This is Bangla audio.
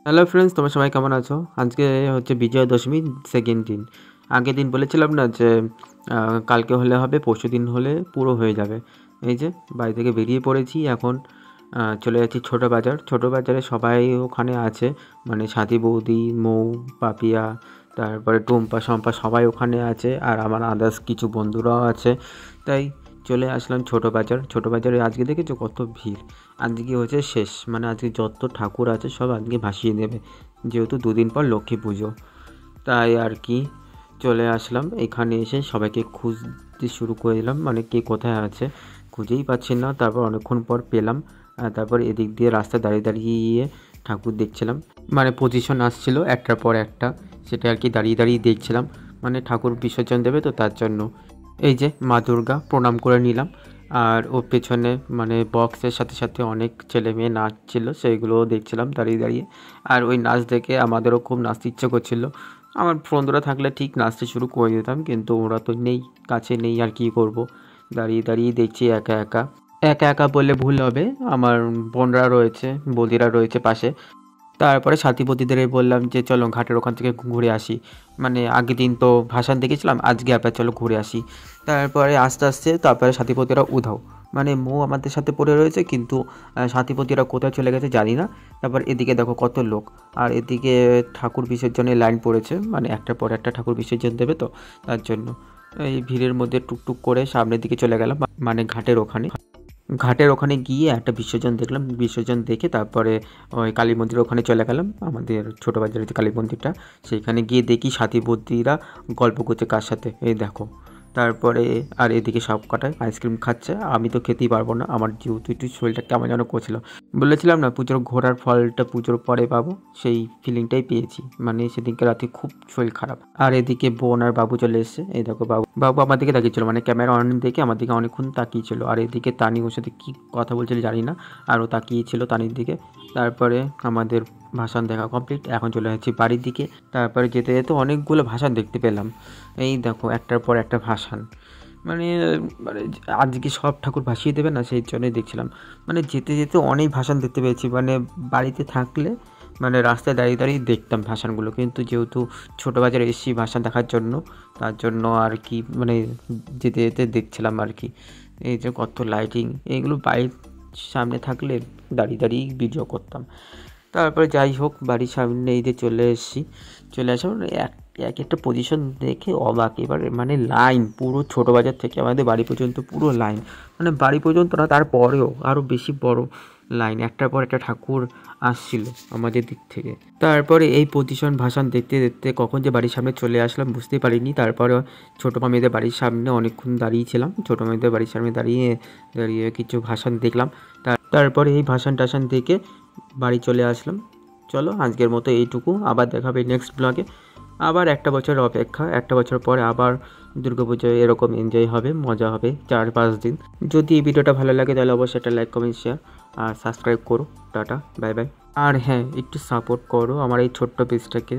হ্যালো ফ্রেন্ডস, তোমরা সবাই কেমন আছো? আজকে হচ্ছে বিজয়া দশমী, সেকেন্ড দিন। আগের দিন বলেছিলাম না যে কালকে হলে হবে, পরশু দিন হলে পুরো হয়ে যাবে। এই যে বাড়ি থেকে বেরিয়ে পড়েছি এখন। চলে যাচ্ছি ছোটো বাজার। ছোটো বাজারে সবাই ওখানে আছে, মানে সাথী বৌদি, মৌ, পাপিয়া, তারপরে টুম্পা, শম্পা সবাই ওখানে আছে, আর আমার আদার্স কিছু বন্ধুরাও আছে। তাই চলে আসলাম ছোটো বাজার। ছোটো বাজারে আজকে দেখেছো কত ভিড়। আজকে হচ্ছে শেষ, মানে আজকে যত ঠাকুর আছে সব আজকে ভাসিয়ে দেবে, যেহেতু দুদিন পর লক্ষ্মী পুজো। তাই আর কি চলে আসলাম এখানে। এসে সবাইকে খুঁজতে শুরু করে দিলাম, মানে কে কোথায় আছে খুঁজেই পাচ্ছি না। তারপর অনেকক্ষণ পর পেলাম। তারপর এদিক দিয়ে রাস্তা দাঁড়িয়ে দাঁড়িয়ে ঠাকুর দেখছিলাম, মানে পজিশন আসছিল একটার পর একটা, সেটা আর কি দাঁড়িয়ে দাঁড়িয়ে দেখছিলাম। মানে ঠাকুর বিসর্জন দেবে তো তার জন্য। এই যে মা দুর্গা, প্রণাম করে নিলাম। আর ওর পেছনে মানে বক্সের সাথে সাথে অনেক ছেলে মেয়ে নাচছিল, সেইগুলোও দেখছিলাম দাঁড়িয়ে দাঁড়িয়ে। আর ওই নাচ দেখে আমাদেরও খুব নাচতে ইচ্ছে করছিল। আমার বন্ধুরা থাকলে ঠিক নাচতে শুরু করে দিতাম, কিন্তু ওরা তো নেই, কাছে নেই, আর কি করব। দাঁড়িয়ে দাঁড়িয়ে দেখছি একা একা। একা একা বললে ভুল হবে, আমার বোনরা রয়েছে, বৌদিরা রয়েছে পাশে। তারপরে সাথীপতিদের বললাম যে চলো ঘাটের ওখান থেকে ঘুরে আসি, মানে আগের দিন তো ভাসান দেখেছিলাম, আজকে আবার চলো ঘুরে আসি। তারপরে আস্তে আস্তে তারপরে সাথীপতিরা উধাও, মানে মৌ আমাদের সাথে পড়ে রয়েছে, কিন্তু সাথীপতিরা কোথায় চলে গেছে জানি না। তারপর এদিকে দেখো কত লোক, আর এদিকে ঠাকুর বিসর্জনের লাইন পড়েছে, মানে একটার পর একটা ঠাকুর বিসর্জন দেবে তো তার জন্য। এই ভিড়ের মধ্যে টুকটুক করে সামনের দিকে চলে গেলাম, মানে ঘাটের ওখানে গিয়ে একটা বিসর্জন দেখলাম। বিসর্জন দেখে তারপরে ওই কালী মন্দিরের ওখানে চলে গেলাম, আমাদের ছোটো বাজারের যে কালী মন্দিরটা, সেইখানে গিয়ে দেখি সাথী বৌদিরা গল্প করছে কার সাথে, এই দেখো। তারপরে আর এদিকে সব কটায় আইসক্রিম খাচ্ছে, আমি তো খেতেই পারবো না, আমার যেহেতু একটু শরীরটা কেমন যেন করছিল। বলেছিলাম না পুজোর ঘোরার ফলটা পুজোর পরে পাবো, সেই ফিলিংটাই পেয়েছি। মানে সেদিনকে রাতে খুব শরীর খারাপ। আর এদিকে বোন আর বাবু চলে এসেছে, এই দেখো বাবু বাবু আমার দিকে তাকিয়েছিল, মানে ক্যামেরা অন দেখে আমার দিকে অনেকক্ষণ তাকিয়েছিল। আর এদিকে তানি ওর সাথে কী কথা বলছিল জানি না, আর ও তাকিয়েছিল তানির দিকে। তারপরে আমাদের ভাসান দেখা কমপ্লিট, এখন চলে যাচ্ছি বাড়ির দিকে। তারপরে যেতে যেতে অনেকগুলো ভাসান দেখতে পেলাম, এই দেখো একটার পর একটা ভাসান। মানে মানে আজকে সব ঠাকুর ভাসিয়ে দেবে না, সেই জন্যই দেখছিলাম। মানে যেতে যেতে অনেক ভাসান দেখতে পেয়েছি, মানে বাড়িতে থাকলে মানে রাস্তায় দাঁড়িয়ে দাঁড়িয়ে দেখতাম ভাসানগুলো, কিন্তু যেহেতু ছোটো বাজারে এসেছি ভাসান দেখার জন্য, তার জন্য আর কি মানে যেতে যেতে দেখছিলাম আর কি। এই যে কত লাইটিং, এইগুলো বাড়ির সামনে থাকলে দাঁড়িয়ে দাঁড়িয়েই ভিডিও করতাম। তারপরে যাই হোক, বাড়ির সামনে এই যে চলে এসেছি। চলে আসা মানে এক একটা পজিশন দেখে অবাক। এবার মানে লাইন পুরো ছোটো বাজার থেকে আমাদের বাড়ি পর্যন্ত পুরো লাইন, মানে বাড়ি পর্যন্ত না, তারপরেও আরও বেশি বড় লাইন, একটার পর একটা ঠাকুর আসছিল আমাদের দিক থেকে। তারপরে এই পজিশন ভাসান দেখতে দেখতে কখন যে বাড়ির সামনে চলে আসলাম বুঝতেই পারিনি। তারপরে ছোটো মামিদের বাড়ির সামনে অনেকক্ষণ দাঁড়িয়েছিলাম, ছোটো মামিদের বাড়ির সামনে দাঁড়িয়ে দাঁড়িয়ে কিছু ভাসান দেখলাম। তারপরে এই ভাসান টাসান দেখে বাড়ি চলে আসলাম। চলো আজকের মতো এইটুকু, আবার দেখা হবে নেক্সট ব্লগে। আবার একটা বছর অপেক্ষা, একটা বছর পরে আবার দুর্গাপুজোয় এরকম এনজয় হবে, মজা হবে 4-5 দিন। যদি এই ভিডিওটা ভালো লাগে তাহলে অবশ্যই একটা লাইক, কমেন্ট, শেয়ার আর সাবস্ক্রাইব করো। Tata, bye bye. আর হ্যাঁ, একটু সাপোর্ট করো আমার এই ছোট্ট পেজটাকে।